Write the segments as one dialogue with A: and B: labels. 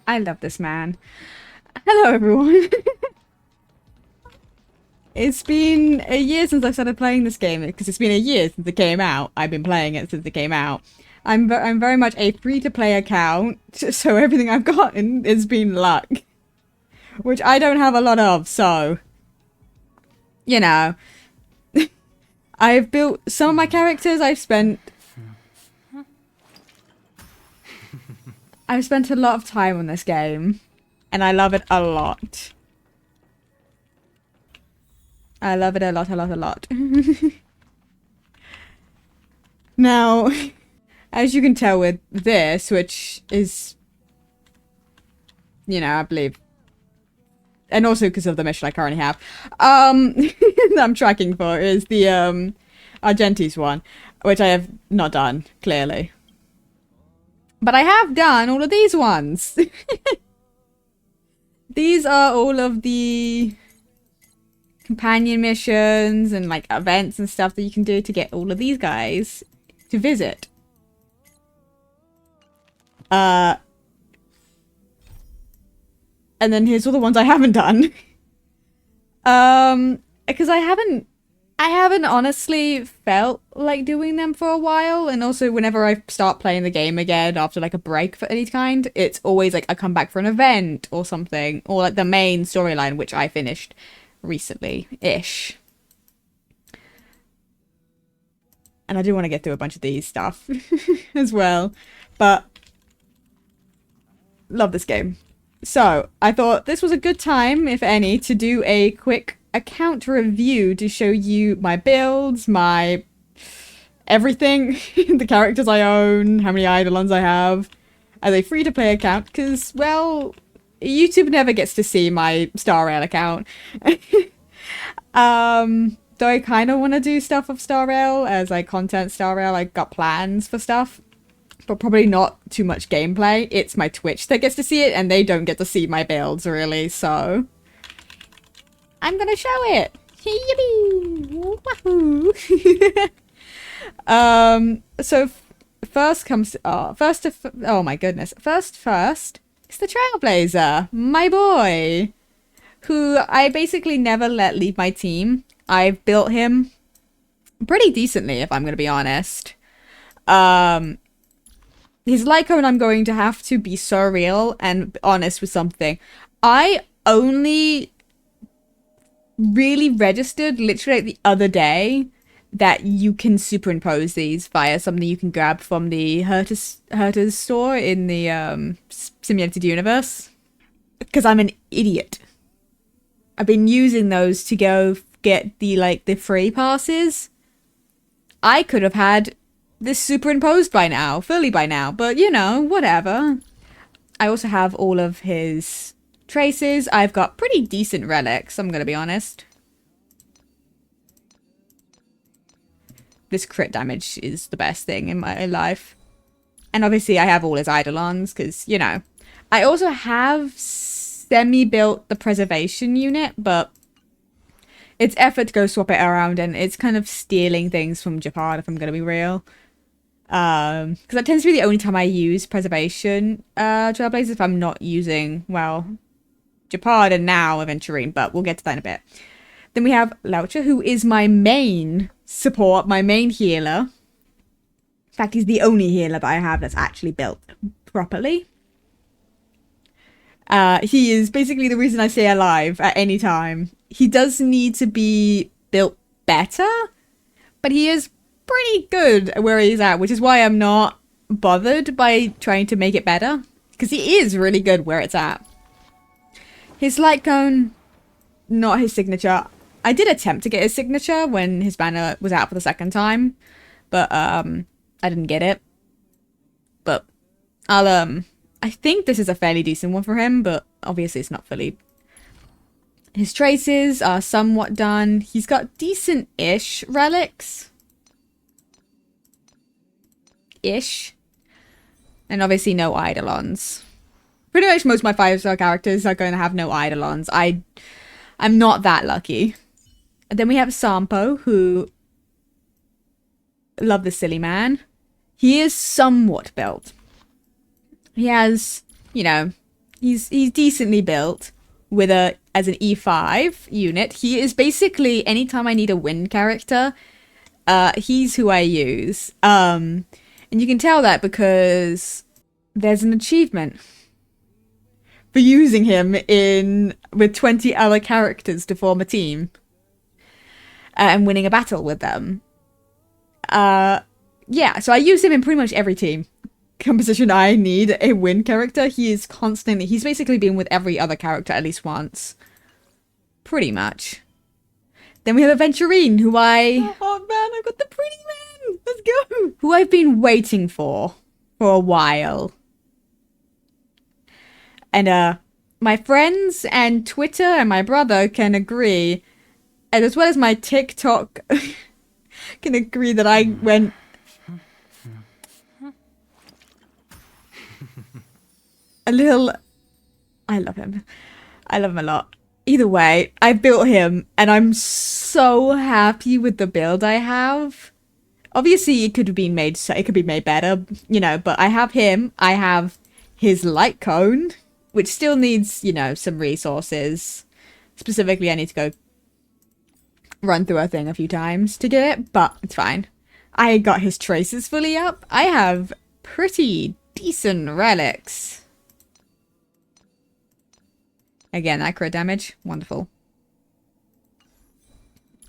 A: I love this man. Hello, everyone. It's been a year since I started playing this game, because it's been a year since it came out. I've been playing it since it came out. I'm very much a free-to-play account, so everything I've gotten has been luck. Which I don't have a lot of, so... You know. I've built some of my characters, I've spent a lot of time on this game. And I love it a lot. I love it a lot, a lot, a lot. Now, as you can tell with this, which is, you know, I believe, and also because of the mission I currently have, that I'm tracking for, is the Argentis one, which I have not done, clearly. But I have done all of these ones. These are all of the companion missions and like events and stuff that you can do to get all of these guys to visit. And then here's all the ones I haven't done. Because I haven't honestly felt like doing them for a while, and also whenever I start playing the game again after like a break for any kind, it's always like I come back for an event or something, or like the main storyline, which I finished recently-ish. And I do want to get through a bunch of these stuff as well, but love this game. So I thought this was a good time, if any, to do a quick account review to show you my builds, my everything, the characters I own, how many Eidolons I have, as a free-to-play account, because, well, YouTube never gets to see my Star Rail account. Though I kind of want to do stuff of Star Rail as like content Star Rail. I got plans for stuff, but probably not too much gameplay. It's my Twitch that gets to see it, and they don't get to see my builds really, so I'm gonna show it. Yippee! Wahoo! So first comes oh my goodness. First, it's the Trailblazer, my boy, who I basically never let leave my team. I've built him pretty decently, if I'm gonna be honest. His light cone, I'm going to have to be so real and honest with something. I only really registered literally like the other day that you can superimpose these via something you can grab from the Herters store in the simulated universe. Because I'm an idiot. I've been using those to go get the free passes. I could have had this superimposed by now, fully by now, but you know, whatever. I also have all of his traces. I've got pretty decent relics, I'm gonna be honest. This crit damage is the best thing in my life. And obviously I have all his Eidolons, because, you know. I also have semi-built the preservation unit, but it's effort to go swap it around, and it's kind of stealing things from Japan, if I'm gonna be real. Because that tends to be the only time I use preservation Trailblazers, if I'm not using, well, Japard and now Aventurine, but we'll get to that in a bit. Then we have Laucha, who is my main support, my main healer. In fact, he's the only healer that I have that's actually built properly. He is basically the reason I stay alive at any time. He does need to be built better, but he is pretty good where he's at, which is why I'm not bothered by trying to make it better, because he is really good where it's at. His light cone, not his signature. I did attempt to get his signature when his banner was out for the second time, but I didn't get it. But I'll I think this is a fairly decent one for him, but obviously it's not fully. His traces are somewhat done. He's got decent-ish relics. Ish. And obviously no Eidolons. Pretty much most of my 5-star characters are going to have no Eidolons. I'm not that lucky. And then we have Sampo, who love this silly man. He is somewhat built. He has, you know, he's decently built with as an E5 unit. He is basically, anytime I need a wind character, he's who I use. And you can tell that because there's an achievement for using him with 20 other characters to form a team. And winning a battle with them. Yeah, so I use him in pretty much every team composition I need a win character. He's basically been with every other character at least once. Pretty much. Then we have Aventurine, who oh man, I've got the pretty man! Let's go! Who I've been waiting for a while. And, my friends and Twitter and my brother can agree, and as well as my TikTok can agree that I went... a little... I love him. I love him a lot. Either way, I built him, and I'm so happy with the build I have. Obviously, it could be made better, you know, but I have him. I have his light cone, which still needs, you know, some resources. Specifically, I need to go run through a thing a few times to get it, but it's fine. I got his traces fully up. I have pretty decent relics. Again, that crit damage. Wonderful.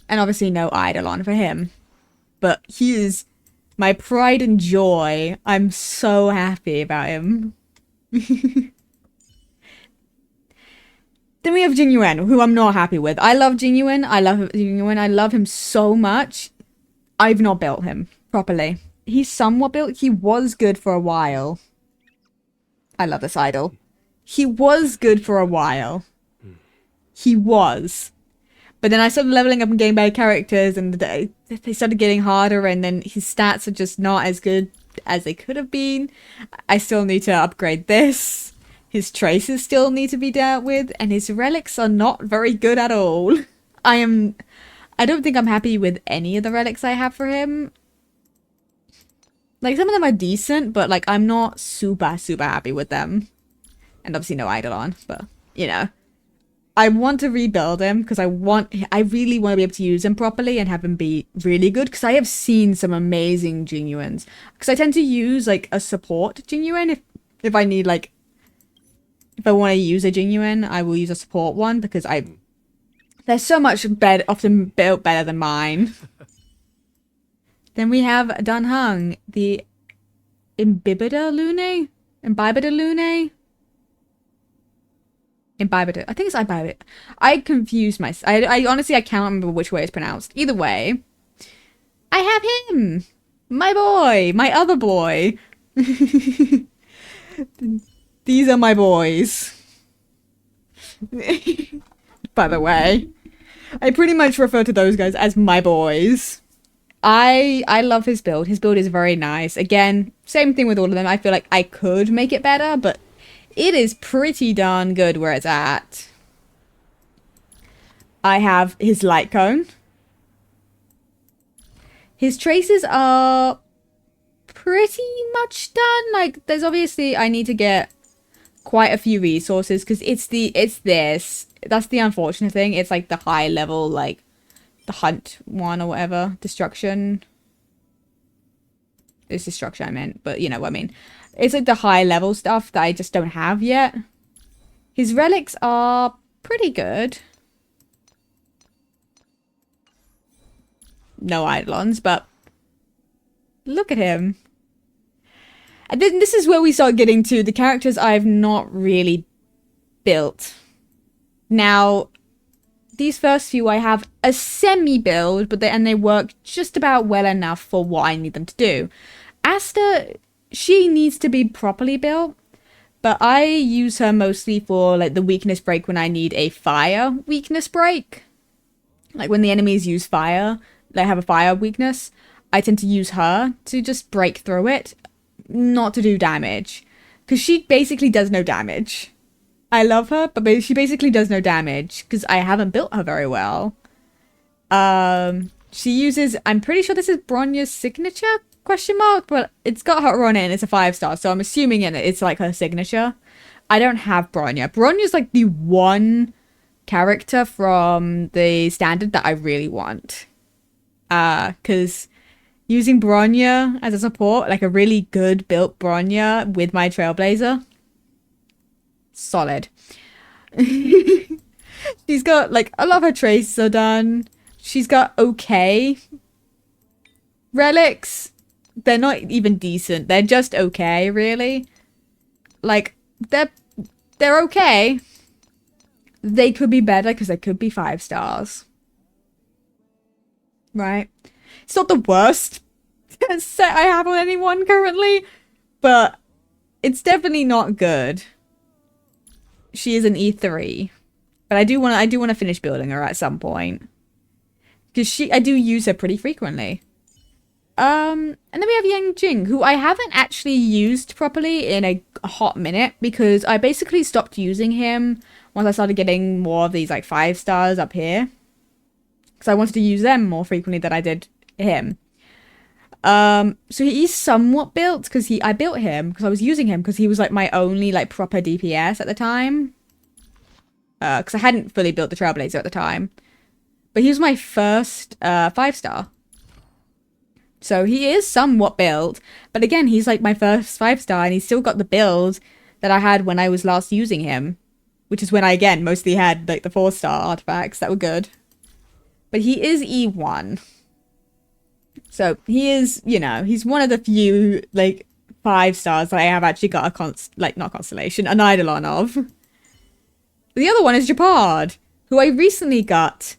A: And obviously no Eidolon for him. But he is my pride and joy. I'm so happy about him. Then we have Jingyuan, who I'm not happy with. I love Jingyuan. I love him so much. I've not built him properly. He's somewhat built. He was good for a while. I love this idol. He was good for a while. He was. But then I started leveling up and getting better characters, and they started getting harder, and then his stats are just not as good as they could have been. I still need to upgrade this. His traces still need to be dealt with, and his relics are not very good at all. I don't think I'm happy with any of the relics I have for him. Like, some of them are decent, but, like, I'm not super, super happy with them. And obviously no Eidolon, but, you know. I want to rebuild him, because I really want to be able to use him properly and have him be really good, because I have seen some amazing Jingyuans. Because I tend to use, like, a support Jingyuan if I need, like, if I want to use a Jingyuan, I will use a support one, because they're so much often built better than mine. Then we have Danheng, the Imbibitor Lune? Imbibitor. I think it's Imbibitor. I confuse myself. I honestly, I can't remember which way it's pronounced. Either way, I have him! My boy! My other boy! These are my boys. By the way. I pretty much refer to those guys as my boys. I love his build. His build is very nice. Again, same thing with all of them. I feel like I could make it better, but it is pretty darn good where it's at. I have his light cone. His traces are pretty much done. Like, there's obviously, I need to get quite a few resources, because it's this. That's the unfortunate thing. It's like the high level, like, the hunt one or whatever. Destruction. It's destruction I meant, but you know what I mean. It's like the high level stuff that I just don't have yet. His relics are pretty good. No Eidolons, but look at him. And then this is where we start getting to the characters I've not really built. Now, these first few I have a semi-build, but they work just about well enough for what I need them to do. Asta, she needs to be properly built, but I use her mostly for like the weakness break when I need a fire weakness break. Like when the enemies use fire, they have a fire weakness, I tend to use her to just break through it, not to do damage. Because she basically does no damage. I love her, but she basically does no damage, because I haven't built her very well. She uses, I'm pretty sure this is Bronya's signature, question mark, but it's got her on it and it's a 5-star, so I'm assuming it's like her signature. I don't have Bronya. Bronya's like the one character from the standard that I really want. Because using Bronya as a support, like a really good built Bronya with my Trailblazer, solid. She's got, like, a lot of her traces are done. She's got okay relics. They're not even decent. They're just okay, really. Like, they're okay. They could be better because they could be 5 stars. Right? It's not the worst set I have on anyone currently, but it's definitely not good. She is an E3. But I do want to finish building her at some point. Because I do use her pretty frequently. And then we have Yang Jing, who I haven't actually used properly in a hot minute because I basically stopped using him once I started getting more of these like 5 stars up here. Because I wanted to use them more frequently than I did him. So he's somewhat built because I built him because I was using him because he was like my only like proper DPS at the time. Because I hadn't fully built the Trailblazer at the time. But he was my first 5-star. So he is somewhat built. But again, he's like my first 5-star and he's still got the build that I had when I was last using him. Which is when I, again, mostly had like the 4-star artifacts that were good. But he is E1. So he is, you know, he's one of the few like 5 stars that I have actually got not constellation, an Eidolon of. The other one is Japard, who I recently got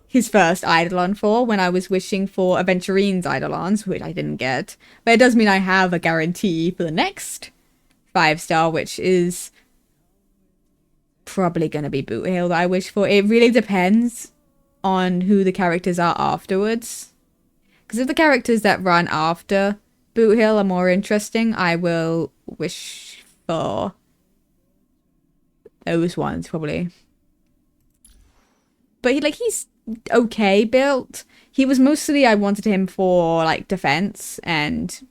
A: his first Eidolon for when I was wishing for Aventurine's Eidolons, which I didn't get. But it does mean I have a guarantee for the next 5-star, which is probably going to be Boot Hill that I wish for. It really depends on who the characters are afterwards. Because if the characters that run after Boot Hill are more interesting, I will wish for those ones, probably. But he's okay built. He was mostly, I wanted him for, like, defense and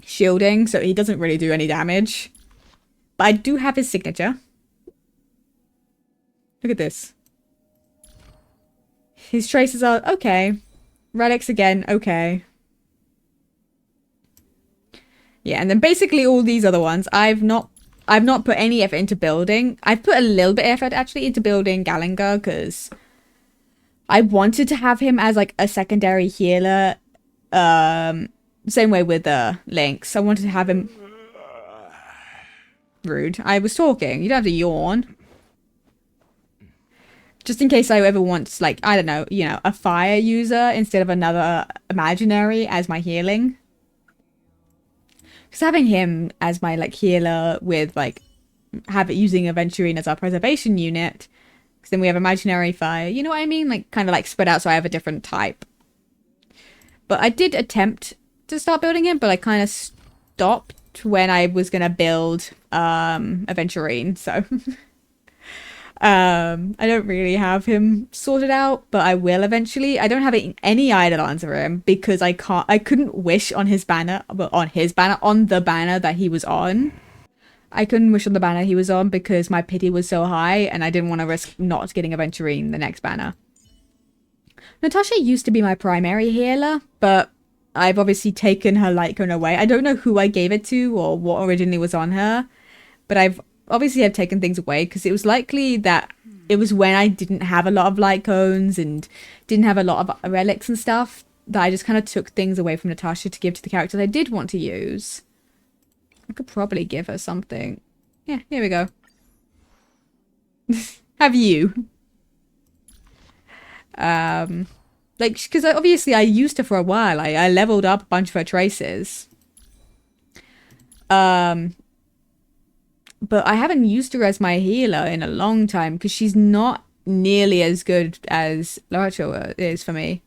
A: shielding, so he doesn't really do any damage. But I do have his signature. Look at this. His traces are okay. Relics again, okay. Yeah, and then basically all these other ones, I've not put any effort into building. I've put a little bit of effort actually into building Galangar because I wanted to have him as like a secondary healer. Same way with Lynx. I wanted to have him. Rude. I was talking. You don't have to yawn. Just in case I ever want, like, I don't know, you know, a fire user instead of another imaginary as my healing. Because having him as my, like, healer with, like, using Aventurine as our preservation unit. Because then we have imaginary fire. You know what I mean? Like, kind of, like, spread out so I have a different type. But I did attempt to start building him, but I kind of stopped when I was going to build Aventurine, so... I don't really have him sorted out, but I will eventually. I don't have any Eidolons for him because I couldn't wish on his banner, on the banner that he was on. I couldn't wish on the banner he was on because my pity was so high and I didn't want to risk not getting Aventurine the next banner. Natasha used to be my primary healer, but I've obviously taken her Lycone away. I don't know who I gave it to or what originally was on her, but I've taken things away because it was likely that it was when I didn't have a lot of light cones and didn't have a lot of relics and stuff that I just kind of took things away from Natasha to give to the characters I did want to use. I could probably give her something. Yeah, here we go. Have you? Like, because obviously I used her for a while. I leveled up a bunch of her traces. But I haven't used her as my healer in a long time because she's not nearly as good as Laracho is for me.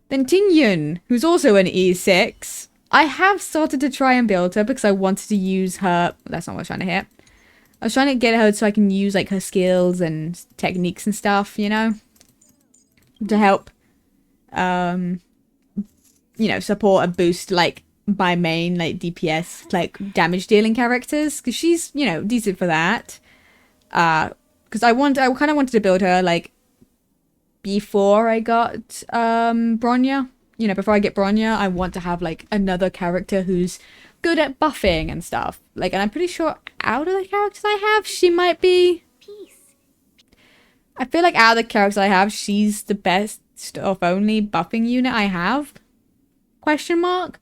A: Then Tingyun, who's also an E6. I have started to try and build her because I wanted to use her. That's not what I was trying to hit. I was trying to get her so I can use like her skills and techniques and stuff, you know, to help You know, support and boost like my main like DPS like damage dealing characters because she's, you know, decent for that. Because I kind of wanted to build her like before I got Bronya. You know, before I get Bronya, I want to have like another character who's good at buffing and stuff. Like, and I'm pretty sure out of the characters I have, she might be. I feel like out of the characters I have, she's the best of only buffing unit I have. Question mark.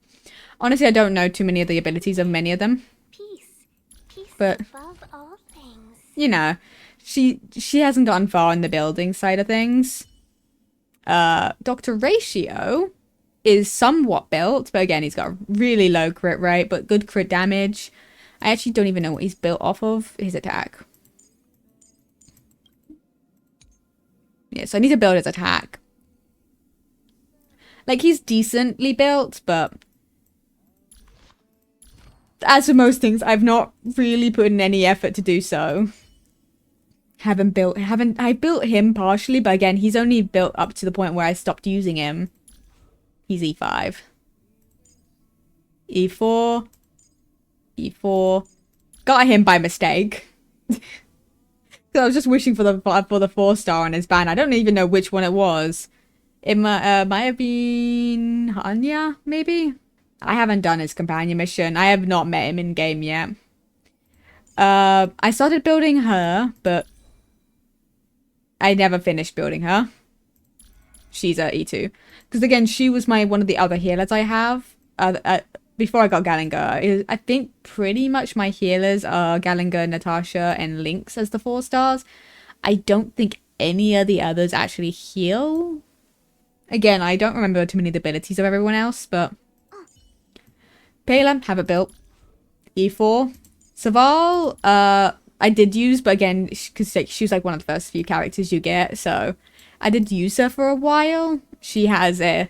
A: Honestly, I don't know too many of the abilities of many of them. But you know, she hasn't gotten far in the building side of things. Dr. Ratio is somewhat built, but again, he's got a really low crit rate, but good crit damage. I actually don't even know what he's built off of his attack. Yeah, so I need to build his attack. Like, he's decently built, but as with most things, I've not really put in any effort to do so. I built him partially, but again, he's only built up to the point where I stopped using him. He's E5. E4. E4. Got him by mistake. I was just wishing for the 4-star on his ban. I don't even know which one it was. It might have been Hanya, maybe? I haven't done his companion mission. I have not met him in game yet. I started building her, but I never finished building her. She's at E2. Because again, she was one of the other healers I have. Before I got Gallagher, I think pretty much my healers are Gallagher, Natasha, and Lynx as the 4-stars. I don't think any of the others actually heal. Again, I don't remember too many of the abilities of everyone else, but... Pela, have it built. E4. Saval, I did use, but again, because she was like one of the first few characters you get, so... I did use her for a while. She has a...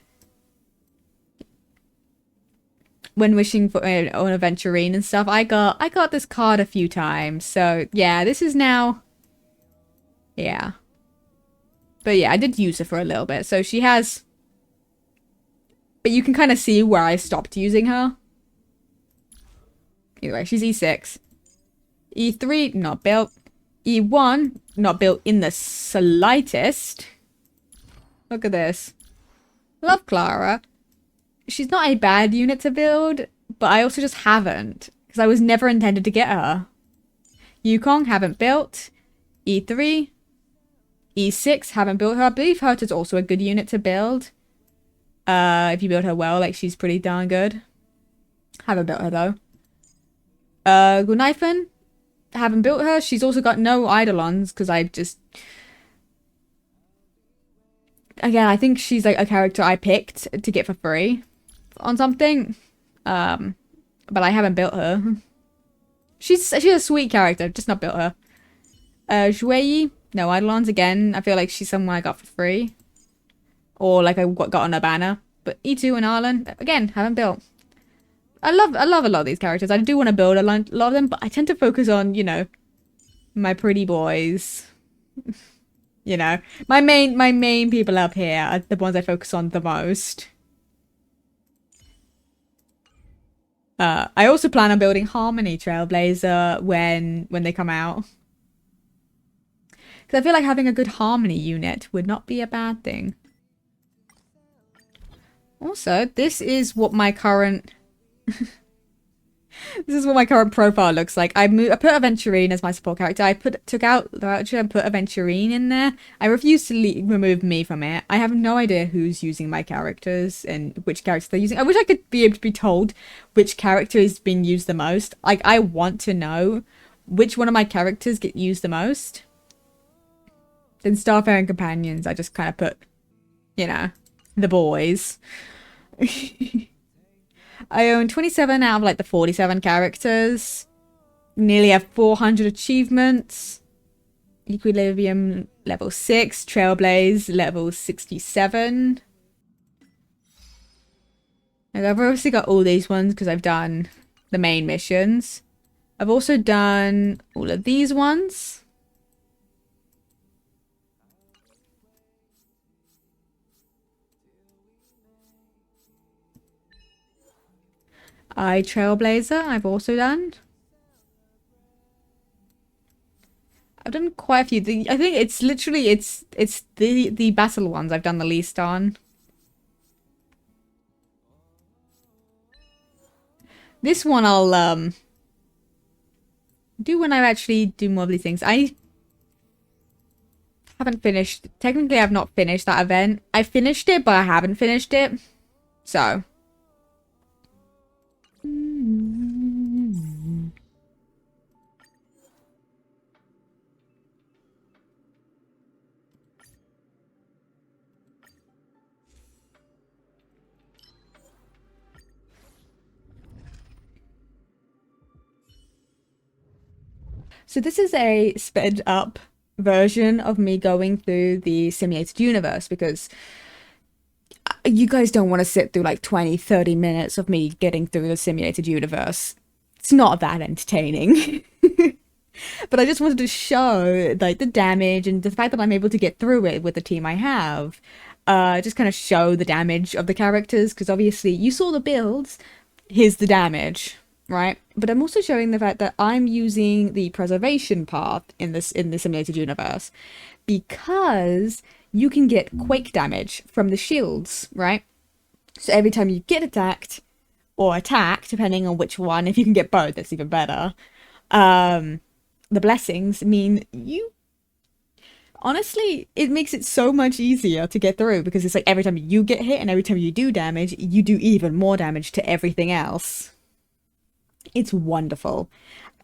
A: When wishing for an aventurine and stuff, I got this card a few times. So yeah, this is now, yeah. But yeah, I did use her for a little bit. So she has, but you can kind of see where I stopped using her. Anyway, she's E6, E3 not built, E1 not built in the slightest. Look at this. Love Clara. She's not a bad unit to build, but I also just haven't, because I was never intended to get her. Yukong, haven't built. E3. E6, haven't built her. I believe Herta's also a good unit to build. If you build her well, like, she's pretty darn good. Haven't built her, though. Gunaifen, haven't built her. She's also got no Eidolons, because I just... Again, I think she's, like, a character I picked to get for free on something, but I haven't built her. She's a sweet character, just not built her. Shuei, no Eidolons again. I feel like she's someone I got for free, or like I got on a banner. But E2 and Arlen, again, haven't built. I love a lot of these characters. I do want to build a lot of them, but I tend to focus on, you know, my pretty boys. You know, my main people up here are the ones I focus on the most. I also plan on building Harmony Trailblazer when they come out. Because I feel like having a good Harmony unit would not be a bad thing. Also, this is what my current... This is what my current profile looks like. I put Aventurine as my support character. I took out the voucher and put Aventurine in there. I refuse to remove me from it. I have no idea who's using my characters and which characters they're using. I wish I could be able to be told which character is being used the most. Like, I want to know which one of my characters get used the most. Then Starfaring Companions, I just kind of put, you know, the boys. I own 27 out of like the 47 characters. Nearly have 400 achievements. Equilibrium level 6. Trailblaze level 67. And I've obviously got all these ones because I've done the main missions. I've also done all of these ones. Trailblazer, I've also done. I've done quite a few. I think it's literally it's the battle ones I've done the least on. This one I'll do when I actually do more of these things. I haven't finished. Technically, I've not finished that event. I finished it, but I haven't finished it. So. So this is a sped up version of me going through the simulated universe because you guys don't want to sit through like 20-30 minutes of me getting through the simulated universe. It's not that entertaining. But I just wanted to show like the damage and the fact that I'm able to get through it with the team I have. Just kind of show the damage of the characters because obviously you saw the builds, here's the damage, right? But I'm also showing the fact that I'm using the preservation path in the simulated universe because you can get quake damage from the shields, right? So every time you get attacked or attack, depending on which one, if you can get both, that's even better. The blessings mean you honestly, it makes it so much easier to get through because it's like every time you get hit and every time you do damage, you do even more damage to everything else. It's wonderful.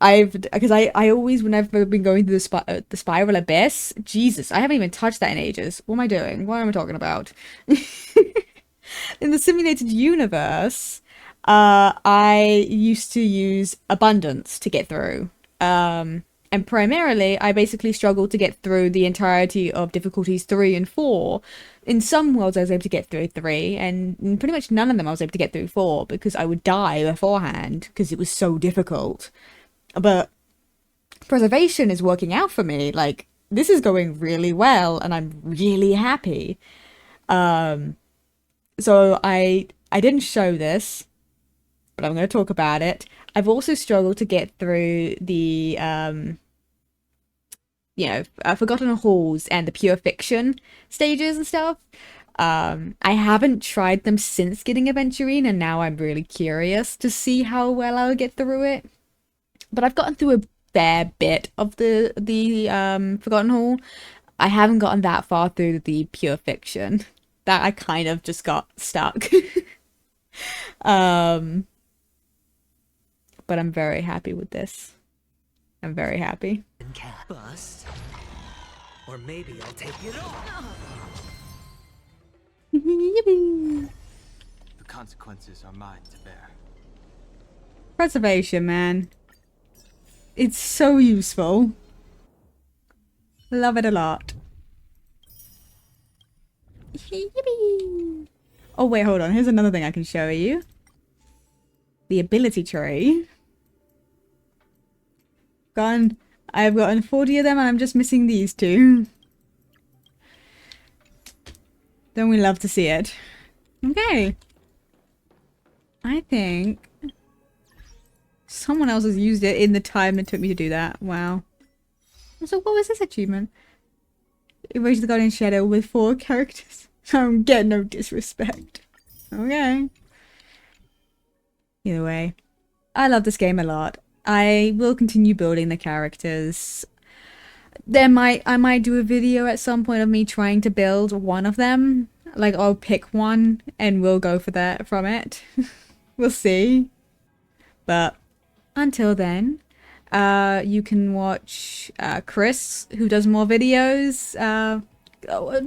A: Because I always, whenever I've been going through the spiral abyss, Jesus, I haven't even touched that in ages. What am I doing? What am I talking about? In the simulated universe, I used to use abundance to get through. And primarily, I basically struggled to get through the entirety of difficulties 3 and 4. In some worlds, I was able to get through 3, and in pretty much none of them I was able to get through 4 because I would die beforehand because it was so difficult. But preservation is working out for me. Like, this is going really well, and I'm really happy. So I didn't show this, but I'm going to talk about it. I've also struggled to get through the Forgotten Halls and the Pure Fiction stages and stuff. I haven't tried them since getting Aventurine, and now I'm really curious to see how well I'll get through it. But I've gotten through a fair bit of the Forgotten Hall. I haven't gotten that far through the Pure Fiction. That I kind of just got stuck. But I'm very happy with this. I'm very happy.
B: Bust. Or maybe I'll take it off.
A: Yippee.
C: The consequences are mine to bear.
A: Preservation, man. It's so useful. Love it a lot. Yippee. Oh wait, hold on. Here's another thing I can show you. The ability tree. I've gotten 40 of them and I'm just missing these two. Don't we love to see it? Okay. I think someone else has used it in the time it took me to do that. Wow. So what was this achievement? Erase the Guardian Shadow with 4 characters. Get no disrespect. Okay. Either way. I love this game a lot. I will continue building the characters. I might do a video at some point of me trying to build one of them. Like, I'll pick one and we'll go for that from it. We'll see. But until then, you can watch Chris, who does more videos,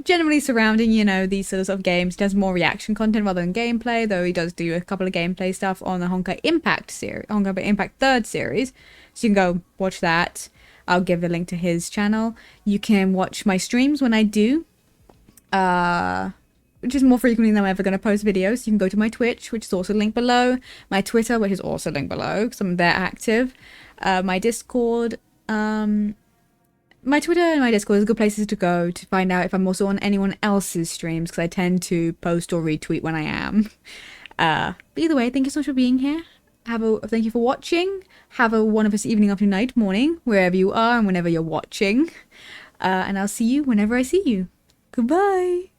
A: generally surrounding, you know, these sorts of games. He does more reaction content rather than gameplay, though he does do a couple of gameplay stuff on the Honkai Impact series, Honkai Impact 3rd series. So you can go watch that. I'll give a link to his channel. You can watch my streams when I do, which is more frequently than I'm ever going to post videos. You can go to my Twitch, which is also linked below. My Twitter, which is also linked below, because I'm there active. My Discord, my Twitter and my Discord is good places to go to find out if I'm also on anyone else's streams, because I tend to post or retweet when I am. But either way, thank you so much for being here. thank you for watching. Have a wonderful evening, afternoon, night, morning, wherever you are and whenever you're watching. And I'll see you whenever I see you. Goodbye.